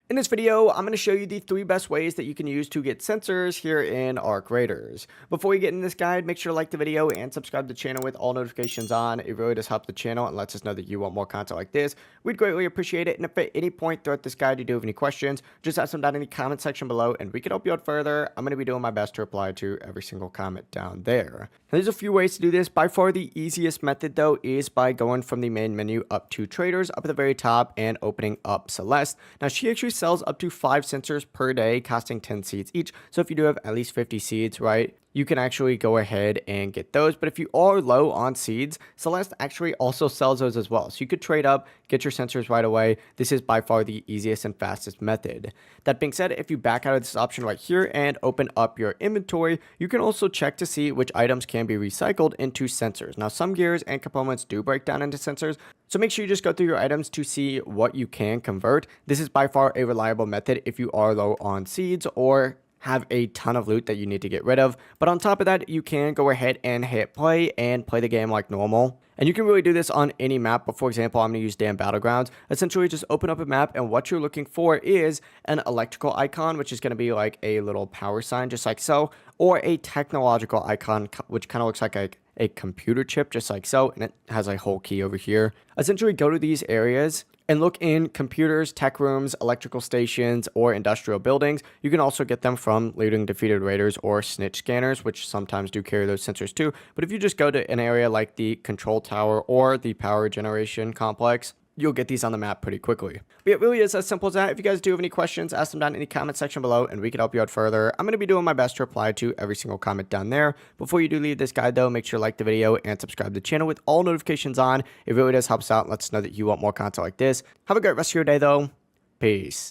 In this video, I'm going to show you the 3 best ways that you can use to get sensors here in Arc Raiders. Before we get in this guide, make sure to like the video and subscribe to the channel with all notifications on. It really does help the channel and lets us know that you want more content like this. We'd greatly appreciate it. And if at any point throughout this guide you do have any questions, just ask them down in the comment section below and we can help you out further. I'm going to be doing my best to reply to every single comment down there. Now, there's a few ways to do this. By far the easiest method though is by going from the main menu up to traders up at the very top and opening up Celeste. Now she actually sells up to 5 sensors per day costing 10 seeds each. So if you do have at least 50 seeds, right, you can actually go ahead and get those. But if you are low on seeds, Celeste actually also sells those as well. So you could trade up, get your sensors right away. This is by far the easiest and fastest method. That being said, if you back out of this option right here and open up your inventory, you can also check to see which items can be recycled into sensors. Now, some gears and components do break down into sensors, so make sure you just go through your items to see what you can convert. This is by far a reliable method if you are low on seeds or have a ton of loot that you need to get rid of. But on top of that, you can go ahead and hit play and play the game like normal. And you can really do this on any map, but for example, I'm going to use Damn Battlegrounds. Essentially, just open up a map, and what you're looking for is an electrical icon, which is going to be like a little power sign, just like so, or a technological icon, which kind of looks like a computer chip, just like so, and it has a whole key over here. Essentially, go to these areas and look in computers, tech rooms, electrical stations, or industrial buildings. You can also get them from looting defeated raiders or snitch scanners, which sometimes do carry those sensors too. But if you just go to an area like the control tower or the power generation complex, you'll get these on the map pretty quickly. But it really is as simple as that. If you guys do have any questions, ask them down in the comment section below and we can help you out further. I'm going to be doing my best to reply to every single comment down there. Before you do leave this guide though, make sure to like the video and subscribe to the channel with all notifications on. It really does help us out and lets us know that you want more content like this. Have a great rest of your day though. Peace.